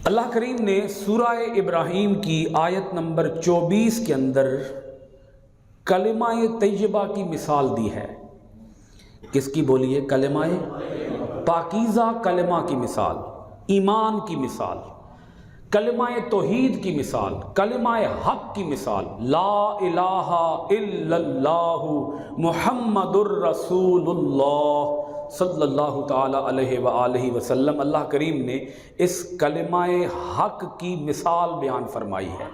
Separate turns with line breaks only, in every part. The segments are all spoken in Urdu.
اللہ کریم نے سورہ ابراہیم کی آیت نمبر 24 کے اندر کلمہ طیبہ کی مثال دی ہے۔ کس کی بولیے؟ کلمہ پاکیزہ کلمہ کی مثال، ایمان کی مثال، کلمہ توحید کی مثال، کلمہ حق کی مثال، لا الہ الا اللہ محمد الرسول اللہ صلی اللہ تعالی علیہ وآلہ وسلم۔ اللہ کریم نے اس کلمہ حق کی مثال بیان فرمائی ہے۔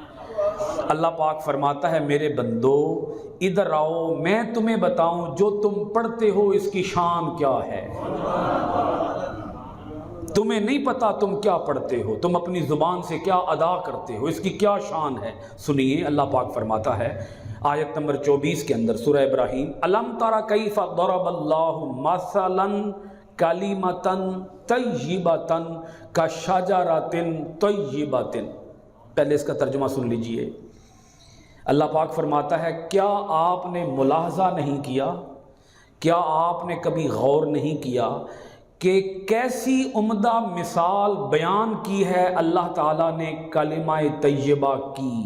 اللہ پاک فرماتا ہے میرے بندو ادھر آؤ، میں تمہیں بتاؤں جو تم پڑھتے ہو اس کی شان کیا ہے۔ تمہیں نہیں پتا تم کیا پڑھتے ہو، تم اپنی زبان سے کیا ادا کرتے ہو، اس کی کیا شان ہے۔ سنیے، اللہ پاک فرماتا ہے آیت نمبر 24 کے اندر سورہ ابراہیم، الم تر کیف ضرب اللہ مثلا کلمۃ طیبۃ کشجرۃ طیبۃ۔ پہلے اس کا ترجمہ سن لیجئے۔ اللہ پاک فرماتا ہے کیا آپ نے ملاحظہ نہیں کیا، کیا آپ نے کبھی غور نہیں کیا کہ کیسی عمدہ مثال بیان کی ہے اللہ تعالیٰ نے کلمہ طیبہ کی۔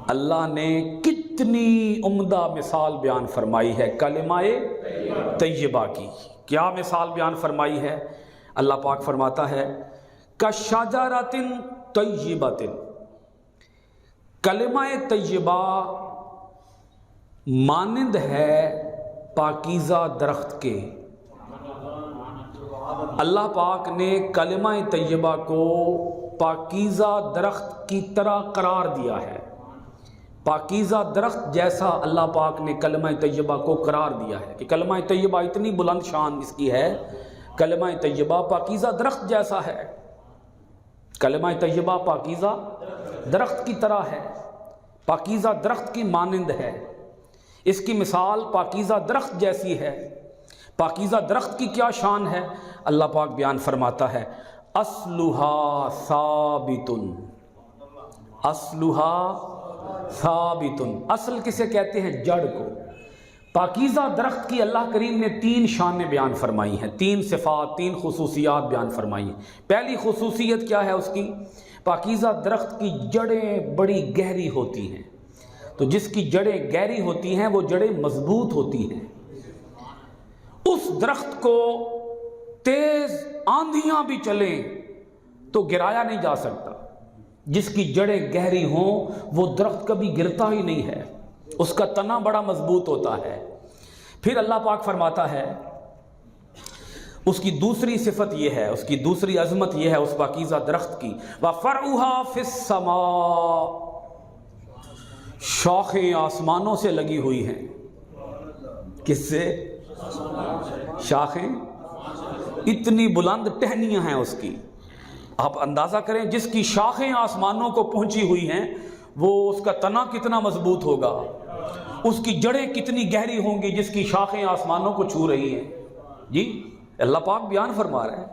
اللہ نے کتنی عمدہ مثال بیان فرمائی ہے کلمہ طیبہ کی۔ کیا مثال بیان فرمائی ہے؟ اللہ پاک فرماتا ہے کشجرۃ طیبۃ، کلمہ طیبہ مانند ہے پاکیزہ درخت کے۔ اللہ پاک نے کلمہ طیبہ کو پاکیزہ درخت کی طرح قرار دیا ہے۔ پاکیزہ درخت جیسا اللہ پاک نے کلمہ طیبہ کو قرار دیا ہے کہ کلمہ طیبہ اتنی بلند شان اس کی ہے، کلمہ طیبہ پاکیزہ درخت جیسا ہے، کلمہ طیبہ پاکیزہ درخت کی طرح ہے، پاکیزہ درخت کی مانند ہے، اس کی مثال پاکیزہ درخت جیسی ہے۔ پاکیزہ درخت کی کیا شان ہے؟ اللہ پاک بیان فرماتا ہے اصلھا ثابت، اصلھا ثابت۔ اصل کسے کہتے ہیں؟ جڑ کو۔ پاکیزہ درخت کی اللہ کریم نے 3 شانیں بیان فرمائی ہیں، 3 صفات، 3 خصوصیات بیان فرمائی ہیں۔ پہلی خصوصیت کیا ہے اس کی؟ پاکیزہ درخت کی جڑیں بڑی گہری ہوتی ہیں۔ تو جس کی جڑیں گہری ہوتی ہیں وہ جڑیں مضبوط ہوتی ہیں۔ اس درخت کو تیز آندھیاں بھی چلیں تو گرایا نہیں جا سکتا۔ جس کی جڑیں گہری ہوں وہ درخت کبھی گرتا ہی نہیں ہے، اس کا تنا بڑا مضبوط ہوتا ہے۔ پھر اللہ پاک فرماتا ہے اس کی دوسری صفت یہ ہے، اس کی دوسری عظمت یہ ہے اس پاکیزہ درخت کی، وَفَرْعُهَا فِي السَّمَاءِ، شاخیں آسمانوں سے لگی ہوئی ہیں۔ کس سے؟ شاخیں اتنی بلند ٹہنیاں ہیں اس کی۔ آپ اندازہ کریں جس کی شاخیں آسمانوں کو پہنچی ہوئی ہیں وہ اس کا تنا کتنا مضبوط ہوگا، اس کی جڑیں کتنی گہری ہوں گی جس کی شاخیں آسمانوں کو چھو رہی ہیں۔ جی اللہ پاک بیان فرما رہے ہیں،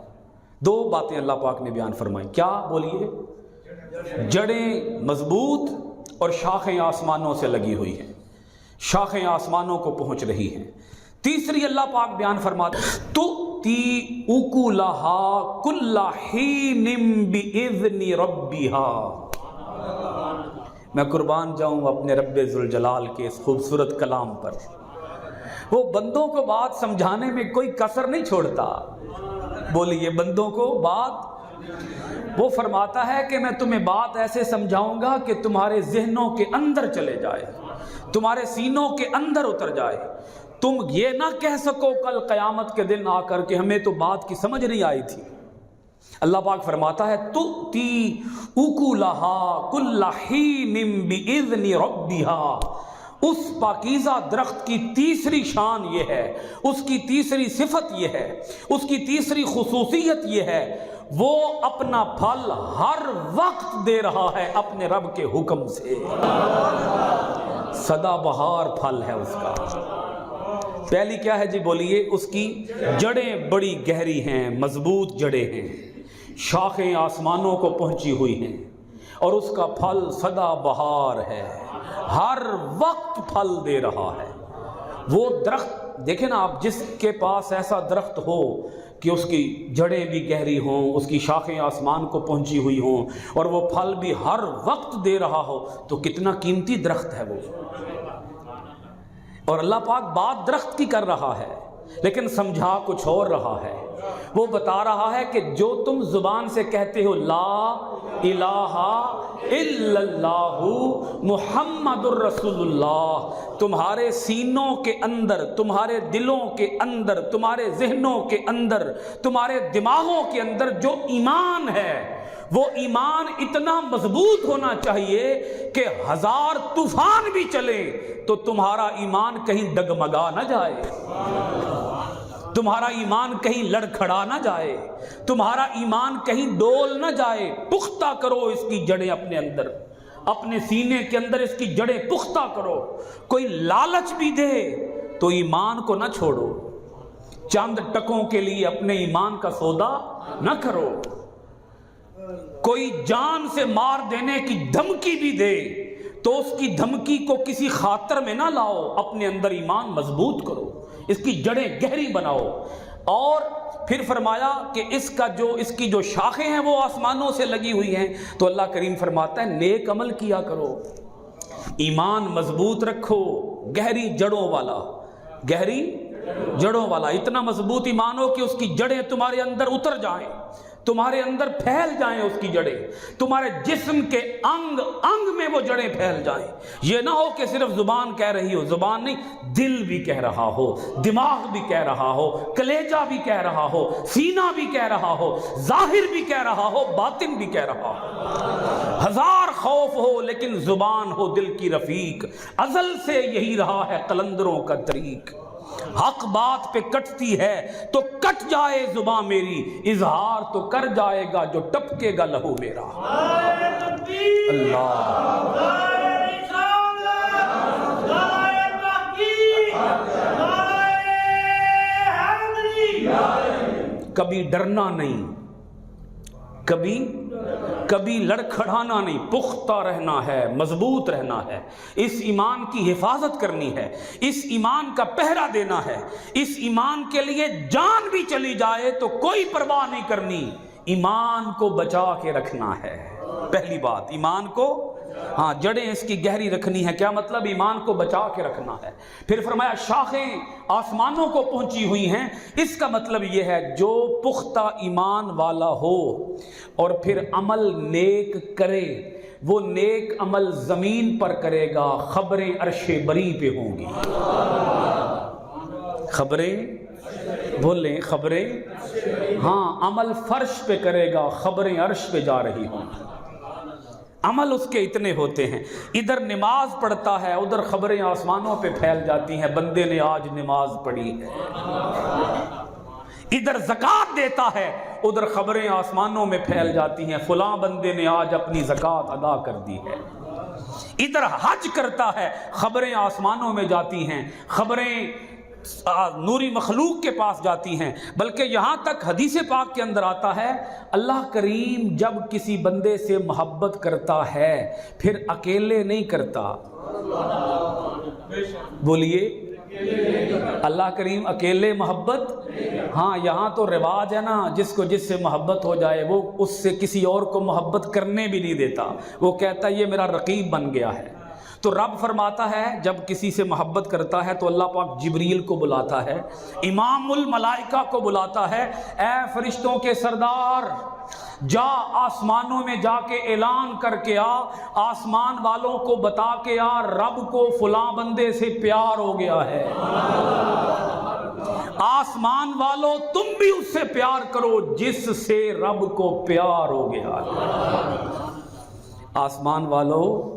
2 باتیں اللہ پاک نے بیان فرمائی۔ کیا بولیے؟ جڑیں مضبوط اور شاخیں آسمانوں سے لگی ہوئی ہیں، شاخیں آسمانوں کو پہنچ رہی ہیں۔ تیسری اللہ پاک بیان فرماتے تؤتی اکلھا کل حین باذن ربھا۔ میں قربان جاؤں اپنے رب ذوالجلال کے اس خوبصورت کلام پر۔ وہ بندوں کو بات سمجھانے میں کوئی کسر نہیں چھوڑتا۔ بولیے بندوں کو بات، وہ فرماتا ہے کہ میں تمہیں بات ایسے سمجھاؤں گا کہ تمہارے ذہنوں کے اندر چلے جائے، تمہارے سینوں کے اندر اتر جائے، تم یہ نہ کہہ سکو کل قیامت کے دن آ کر کہ ہمیں تو بات کی سمجھ نہیں آئی تھی۔ اللہ پاک فرماتا ہے تؤتی اکلھا کل حین باذن ربھا۔ اس پاکیزہ درخت کی تیسری شان یہ ہے، اس کی تیسری صفت یہ ہے، اس کی تیسری خصوصیت یہ ہے، وہ اپنا پھل ہر وقت دے رہا ہے اپنے رب کے حکم سے۔ سدا بہار پھل ہے اس کا۔ پہلی کیا ہے جی بولیے؟ اس کی جڑیں بڑی گہری ہیں، مضبوط جڑیں ہیں، شاخیں آسمانوں کو پہنچی ہوئی ہیں، اور اس کا پھل سدا بہار ہے، ہر وقت پھل دے رہا ہے۔ وہ درخت دیکھیں نا آپ، جس کے پاس ایسا درخت ہو کہ اس کی جڑیں بھی گہری ہوں، اس کی شاخیں آسمان کو پہنچی ہوئی ہوں، اور وہ پھل بھی ہر وقت دے رہا ہو، تو کتنا قیمتی درخت ہے وہ۔ اور اللہ پاک بات درخت کی کر رہا ہے، لیکن سمجھا کچھ اور رہا ہے۔ وہ بتا رہا ہے کہ جو تم زبان سے کہتے ہو لا الہ الا اللہ محمد الرسول اللہ، تمہارے سینوں کے اندر، تمہارے دلوں کے اندر، تمہارے ذہنوں کے اندر، تمہارے دماغوں کے اندر جو ایمان ہے، وہ ایمان اتنا مضبوط ہونا چاہیے کہ 1000 طوفان بھی چلے تو تمہارا ایمان کہیں ڈگمگا نہ جائے، تمہارا ایمان کہیں لڑکھڑا نہ جائے، تمہارا ایمان کہیں ڈول نہ جائے۔ پختہ کرو اس کی جڑیں اپنے اندر، اپنے سینے کے اندر اس کی جڑیں پختہ کرو۔ کوئی لالچ بھی دے تو ایمان کو نہ چھوڑو، چند ٹکوں کے لیے اپنے ایمان کا سودا نہ کرو۔ کوئی جان سے مار دینے کی دھمکی بھی دے تو اس کی دھمکی کو کسی خاطر میں نہ لاؤ، اپنے اندر ایمان مضبوط کرو، اس کی جڑیں گہری بناؤ۔ اور پھر فرمایا کہ اس کی جو شاخیں ہیں وہ آسمانوں سے لگی ہوئی ہیں، تو اللہ کریم فرماتا ہے نیک عمل کیا کرو، ایمان مضبوط رکھو، گہری جڑوں والا، گہری جڑوں والا، اتنا مضبوط ایمان ہو کہ اس کی جڑیں تمہارے اندر اتر جائیں، تمہارے اندر پھیل جائیں اس کی جڑیں، تمہارے جسم کے انگ انگ میں وہ جڑیں پھیل جائیں۔ یہ نہ ہو کہ صرف زبان کہہ رہی ہو، زبان نہیں، دل بھی کہہ رہا ہو، دماغ بھی کہہ رہا ہو، کلیجہ بھی کہہ رہا ہو، سینہ بھی کہہ رہا ہو، ظاہر بھی کہہ رہا ہو، باطن بھی کہہ رہا ہو۔ 1000 خوف ہو لیکن زبان ہو دل کی رفیق، ازل سے یہی رہا ہے قلندروں کا طریق۔ حق بات پہ کٹتی ہے تو کٹ جائے زبان میری، اظہار تو کر جائے گا جو ٹپکے گا لہو میرا۔ اللہ کبھی ڈرنا نہیں، کبھی لڑکھڑانا نہیں، پختہ رہنا ہے، مضبوط رہنا ہے، اس ایمان کی حفاظت کرنی ہے، اس ایمان کا پہرا دینا ہے، اس ایمان کے لیے جان بھی چلی جائے تو کوئی پرواہ نہیں کرنی، ایمان کو بچا کے رکھنا ہے۔ پہلی بات ایمان کو، ہاں جڑیں اس کی گہری رکھنی ہے۔ کیا مطلب؟ ایمان کو بچا کے رکھنا ہے۔ پھر فرمایا شاخیں آسمانوں کو پہنچی ہوئی ہیں، اس کا مطلب یہ ہے جو پختہ ایمان والا ہو اور پھر عمل نیک کرے، وہ نیک عمل زمین پر کرے گا، خبریں عرش بری پہ ہوں گی۔ خبریں بولیں، خبریں، ہاں عمل فرش پہ کرے گا، خبریں عرش پہ جا رہی ہوں۔ عمل اس کے اتنے ہوتے ہیں، ادھر نماز پڑھتا ہے ادھر خبریں آسمانوں پہ پھیل جاتی ہیں، بندے نے آج نماز پڑھی ہے۔ ادھر زکوٰۃ دیتا ہے ادھر خبریں آسمانوں میں پھیل جاتی ہیں، فلاں بندے نے آج اپنی زکوٰۃ ادا کر دی ہے۔ ادھر حج کرتا ہے خبریں آسمانوں میں جاتی ہیں، خبریں نوری مخلوق کے پاس جاتی ہیں، بلکہ یہاں تک حدیث پاک کے اندر آتا ہے اللہ کریم جب کسی بندے سے محبت کرتا ہے پھر اکیلے نہیں کرتا۔ بولیے اللہ کریم اکیلے محبت، ہاں یہاں تو رواج ہے نا، جس کو جس سے محبت ہو جائے وہ اس سے کسی اور کو محبت کرنے بھی نہیں دیتا، وہ کہتا ہے یہ میرا رقیب بن گیا ہے۔ تو رب فرماتا ہے جب کسی سے محبت کرتا ہے تو اللہ پاک جبریل کو بلاتا ہے، امام الملائکہ کو بلاتا ہے، اے فرشتوں کے سردار جا آسمانوں میں جا کے اعلان کر کے آ، آسمان والوں کو بتا کے آ رب کو فلاں بندے سے پیار ہو گیا ہے۔ آسمان والوں تم بھی اس سے پیار کرو جس سے رب کو پیار ہو گیا ہے۔ آسمان والوں،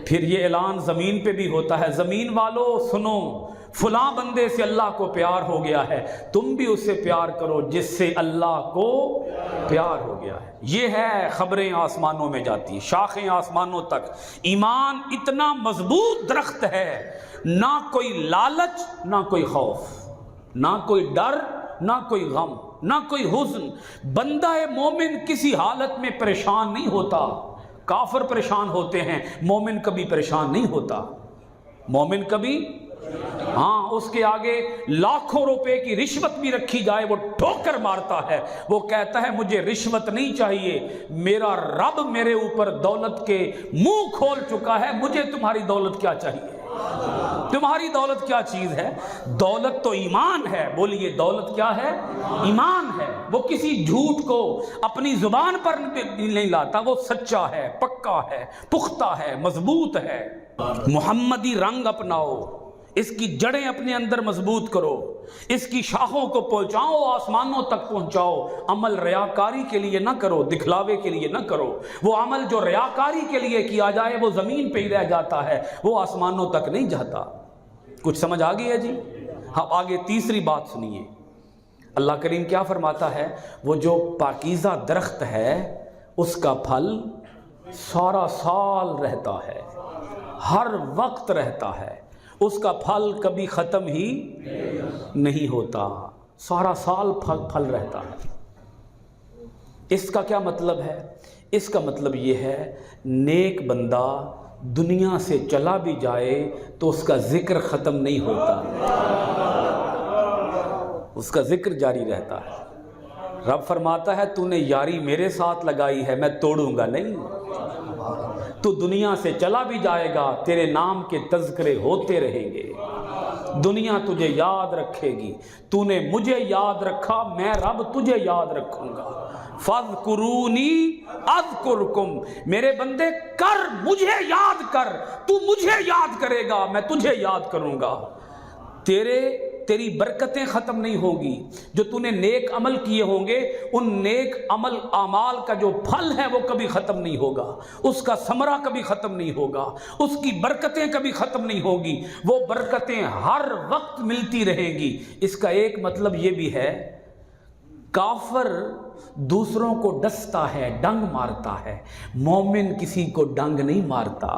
پھر یہ اعلان زمین پہ بھی ہوتا ہے، زمین والوں سنو فلاں بندے سے اللہ کو پیار ہو گیا ہے، تم بھی اس سے پیار کرو جس سے اللہ کو پیار ہو گیا ہے۔ یہ ہے خبریں آسمانوں میں جاتی، شاخیں آسمانوں تک۔ ایمان اتنا مضبوط درخت ہے، نہ کوئی لالچ، نہ کوئی خوف، نہ کوئی ڈر، نہ کوئی غم، نہ کوئی حزن۔ بندہ مومن کسی حالت میں پریشان نہیں ہوتا، کافر پریشان ہوتے ہیں، مومن کبھی پریشان نہیں ہوتا، مومن کبھی ہاں، اس کے آگے لاکھوں روپے کی رشوت بھی رکھی جائے وہ ٹھوکر مارتا ہے، وہ کہتا ہے مجھے رشوت نہیں چاہیے، میرا رب میرے اوپر دولت کے منہ کھول چکا ہے، مجھے تمہاری دولت کیا چاہیے؟ تمہاری دولت کیا چیز ہے؟ دولت تو ایمان ہے۔ بولیے دولت کیا ہے؟ ایمان ہے۔ وہ کسی جھوٹ کو اپنی زبان پر نہیں لاتا، وہ سچا ہے، پکا ہے، پختہ ہے، مضبوط ہے۔ محمدی رنگ اپناؤ، اس کی جڑیں اپنے اندر مضبوط کرو، اس کی شاخوں کو پہنچاؤ، آسمانوں تک پہنچاؤ۔ عمل ریاکاری کے لیے نہ کرو، دکھلاوے کے لیے نہ کرو۔ وہ عمل جو ریاکاری کے لیے کیا جائے وہ زمین پہ ہی رہ جاتا ہے، وہ آسمانوں تک نہیں جاتا۔ کچھ سمجھ آ گئی ہے جی؟ اب آگے تیسری بات سنیے، اللہ کریم کیا فرماتا ہے؟ وہ جو پاکیزہ درخت ہے اس کا پھل سارا سال رہتا ہے، ہر وقت رہتا ہے، اس کا پھل کبھی ختم ہی نہیں ہوتا، سارا سال پھل رہتا ہے۔ اس کا کیا مطلب ہے؟ اس کا مطلب یہ ہے نیک بندہ دنیا سے چلا بھی جائے تو اس کا ذکر ختم نہیں ہوتا، اس کا ذکر جاری رہتا ہے۔ رب فرماتا ہے تو نے یاری میرے ساتھ لگائی ہے، میں توڑوں گا نہیں۔ تو دنیا سے چلا بھی جائے گا، تیرے نام کے تذکرے ہوتے رہیں گے، دنیا تجھے یاد رکھے گی۔ تو نے مجھے یاد رکھا، میں رب تجھے یاد رکھوں گا۔ فاذکرونی اذکرکم، میرے بندے کر، مجھے یاد کر، تو مجھے یاد کرے گا، میں تجھے یاد کروں گا۔ تیری برکتیں ختم نہیں ہوگی، جو تو نے نیک عمل کیے ہوں گے ان نیک عمل اعمال کا جو پھل ہے وہ کبھی ختم نہیں ہوگا، اس کا ثمرہ کبھی ختم نہیں ہوگا، اس کی برکتیں کبھی ختم نہیں ہوگی، وہ برکتیں ہر وقت ملتی رہیں گی۔ اس کا ایک مطلب یہ بھی ہے کافر دوسروں کو ڈستا ہے، ڈنگ مارتا ہے، مومن کسی کو ڈنگ نہیں مارتا،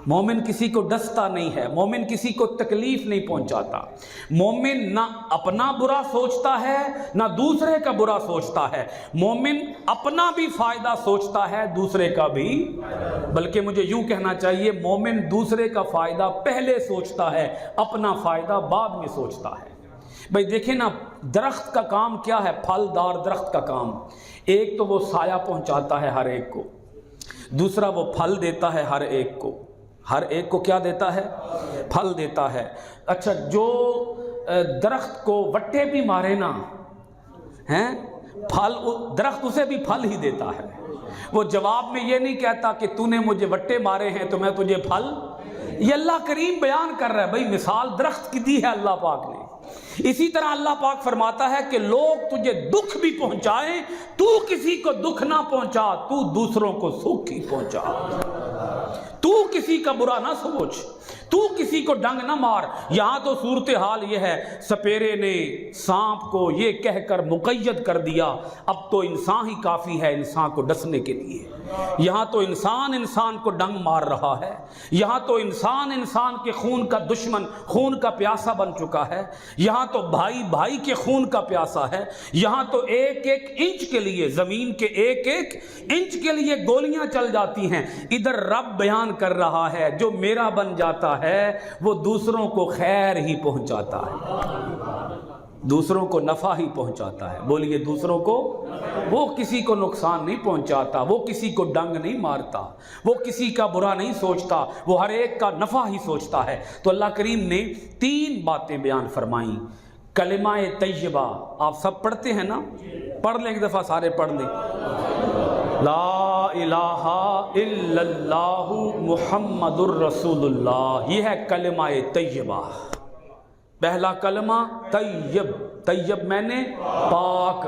مومن کسی کو ڈستا نہیں ہے، مومن کسی کو تکلیف نہیں پہنچاتا۔ مومن نہ اپنا برا سوچتا ہے نہ دوسرے کا برا سوچتا ہے، مومن اپنا بھی فائدہ سوچتا ہے دوسرے کا بھی، بلکہ مجھے یوں کہنا چاہیے مومن دوسرے کا فائدہ پہلے سوچتا ہے، اپنا فائدہ بعد میں سوچتا ہے۔ بھئی دیکھیں نا، درخت کا کام کیا ہے؟ پھلدار درخت کا کام، ایک تو وہ سایہ پہنچاتا ہے ہر ایک کو، دوسرا وہ پھل دیتا ہے ہر ایک کو، ہر ایک کو کیا دیتا ہے؟ پھل دیتا ہے۔ اچھا، جو درخت کو وٹے بھی مارے نا ہیں پھل، درخت اسے بھی پھل ہی دیتا ہے، وہ جواب میں یہ نہیں کہتا کہ تو نے مجھے وٹے مارے ہیں تو میں تجھے پھل۔ یہ اللہ کریم بیان کر رہا ہے، بھئی مثال درخت کی دی ہے اللہ پاک نے۔ اسی طرح اللہ پاک فرماتا ہے کہ لوگ تجھے دکھ بھی پہنچائیں تو کسی کو دکھ نہ پہنچا، تو دوسروں کو سکھ ہی پہنچا، تو کسی کا برا نہ سوچ، تو کسی کو ڈنگ نہ مار۔ یہاں تو صورتحال یہ ہے، سپیرے نے سانپ کو یہ کہہ کر مقید کر دیا اب تو انسان ہی کافی ہے انسان کو ڈسنے کے لیے۔ یہاں تو انسان کو ڈنگ مار رہا ہے، یہاں تو انسان کے خون کا دشمن، خون کا پیاسا بن چکا ہے، یہاں تو بھائی کے خون کا پیاسا ہے، یہاں تو ایک ایک انچ کے لیے، زمین کے ایک ایک انچ کے لیے گولیاں چل جاتی ہیں۔ ادھر رب بیان کر رہا ہے جو میرا بن جاتا ہے وہ دوسروں کو خیر ہی پہنچاتا ہے، دوسروں کو نفع ہی پہنچاتا ہے۔ بولیے دوسروں کو، وہ کسی کو نقصان نہیں پہنچاتا، وہ کسی کو ڈنگ نہیں مارتا، وہ کسی کا برا نہیں سوچتا، وہ ہر ایک کا نفع ہی سوچتا ہے۔ تو اللہ کریم نے 3 باتیں بیان فرمائیں۔ کلمہ طیبہ آپ سب پڑھتے ہیں نا؟ پڑھ لیں ایک دفعہ، سارے پڑھ لیں، لا الہ الا اللہ محمد الرسول اللہ، یہ ہے کلمہ طیبہ۔ پہلا کلمہ طیب، طیب میں نے پاک،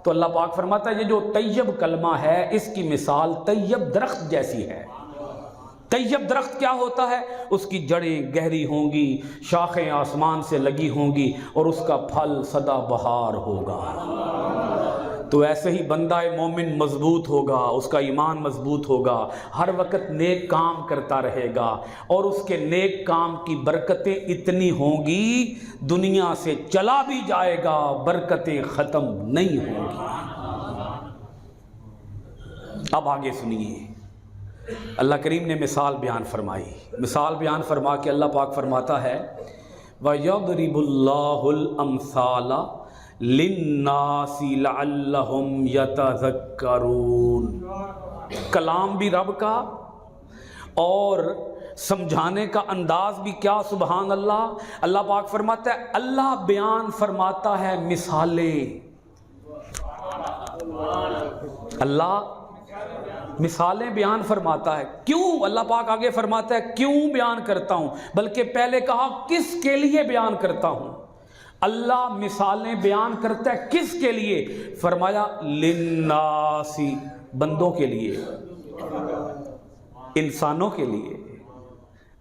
تو اللہ پاک فرماتا ہے یہ جو طیب کلمہ ہے اس کی مثال طیب درخت جیسی ہے۔ طیب درخت کیا ہوتا ہے؟ اس کی جڑیں گہری ہوں گی، شاخیں آسمان سے لگی ہوں گی اور اس کا پھل سدا بہار ہوگا۔ تو ایسے ہی بندہ مومن مضبوط ہوگا، اس کا ایمان مضبوط ہوگا، ہر وقت نیک کام کرتا رہے گا اور اس کے نیک کام کی برکتیں اتنی ہوں گی دنیا سے چلا بھی جائے گا برکتیں ختم نہیں ہوں گی۔ اب آگے سنیے، اللہ کریم نے مثال بیان فرمائی، مثال بیان فرما کے اللہ پاک فرماتا ہے وَيَضْرِبُ اللَّهُ الْأَمْثَالَ لِلنَّاسِ لَعَلَّهُمْ يَتَذَكَّرُونَ۔ کلام بھی رب کا اور سمجھانے کا انداز بھی کیا، سبحان اللہ۔ اللہ پاک فرماتا ہے، اللہ بیان فرماتا ہے مثالیں، اللہ مثالیں بیان فرماتا ہے۔ کیوں؟ اللہ پاک آگے فرماتا ہے کیوں بیان کرتا ہوں، بلکہ پہلے کہا کس کے لیے بیان کرتا ہوں۔ اللہ مثالیں بیان کرتا ہے کس کے لیے؟ فرمایا للناس، بندوں کے لیے، انسانوں کے لیے،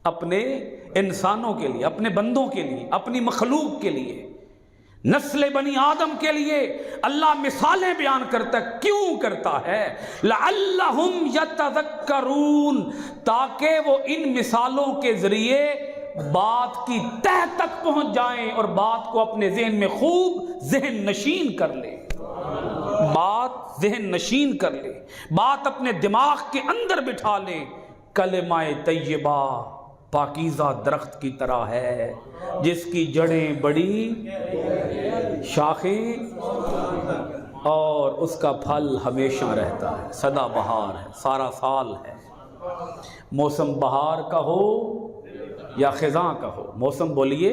اپنے انسانوں کے لیے، اپنے بندوں کے لیے، اپنی مخلوق کے لیے، نسل بنی آدم کے لیے اللہ مثالیں بیان کرتا ہے۔ کیوں کرتا ہے؟ لعلہم یتذکرون، تاکہ وہ ان مثالوں کے ذریعے بات کی تہ تک پہنچ جائیں اور بات کو اپنے ذہن میں خوب ذہن نشین کر لیں، بات ذہن نشین کر لیں، بات اپنے دماغ کے اندر بٹھا لیں۔ کلمہ طیبہ پاکیزہ درخت کی طرح ہے، جس کی جڑیں بڑی، شاخیں، اور اس کا پھل ہمیشہ رہتا ہے، سدا بہار ہے، سارا سال ہے۔ موسم بہار کا ہو یا خزاں کا ہو، موسم بولیے،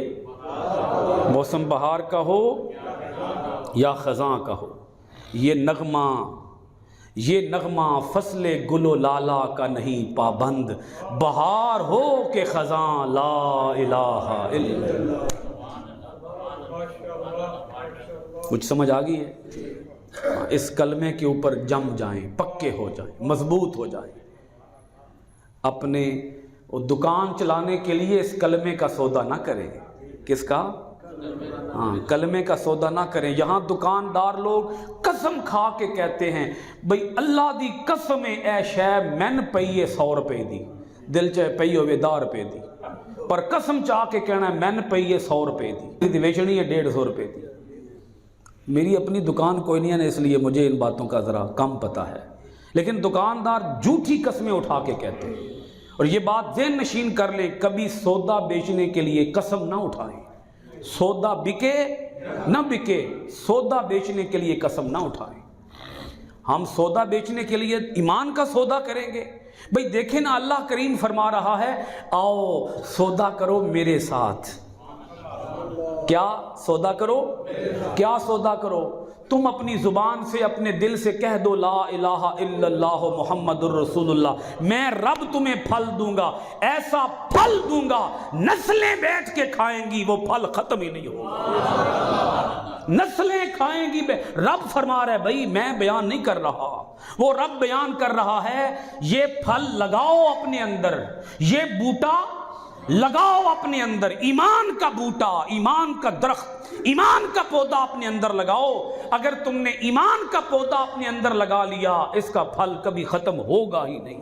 موسم بہار کا ہو یا خزاں کا ہو، یہ نغمہ فصل گل و لالا کا نہیں پابند، بہار ہو کہ خزاں لا الہ الا اللہ۔ کچھ سمجھ آ گئی ہے؟ اس کلمے کے اوپر جم جائیں، پکے ہو جائیں، مضبوط ہو جائیں۔ اپنے دکان چلانے کے لیے اس کلمے کا سودا نہ کریں۔ کس کا؟ ہاں، کلمے کا سودا نہ کریں۔ یہاں دکاندار لوگ قسم کھا کے کہتے ہیں بھئی اللہ دی قسم اے شے میں نے پئیے 100 روپے دی، دل چاہے پئی ہوئے 10 روپے دی، پر قسم چاہ کے کہنا ہے میں نے پئیے 100 روپے دی، ویچنی ہے 150 روپے دی۔ میری اپنی دکان کوئی نہیں ہے، اس لیے مجھے ان باتوں کا ذرا کم پتہ ہے، لیکن دکاندار جھوٹی قسمیں اٹھا کے کہتے ہیں۔ اور یہ بات ذہن نشین کر لیں، کبھی سودا بیچنے کے لیے قسم نہ اٹھائیں۔ سودا بکے نہ بکے، سودا بیچنے کے لیے قسم نہ اٹھائیں۔ ہم سودا بیچنے کے لیے ایمان کا سودا کریں گے۔ بھئی دیکھیں نا، اللہ کریم فرما رہا ہے آؤ سودا کرو میرے ساتھ۔ کیا سودا کرو؟ کیا سودا کرو؟ تم اپنی زبان سے، اپنے دل سے کہہ دو لا الہ الا اللہ محمد الرسول اللہ، میں رب تمہیں پھل دوں گا، ایسا پھل دوں گا نسلیں بیٹھ کے کھائیں گی، وہ پھل ختم ہی نہیں ہوگا، نسلیں کھائیں گی۔ رب فرما رہا ہے بھائی میں بیان نہیں کر رہا، وہ رب بیان کر رہا ہے یہ پھل لگاؤ اپنے اندر، یہ بوٹا لگاؤ اپنے اندر، ایمان کا بوٹا، ایمان کا درخت، ایمان کا پودا اپنے اندر لگاؤ۔ اگر تم نے ایمان کا پودا اپنے اندر لگا لیا، اس کا پھل کبھی ختم ہوگا ہی نہیں۔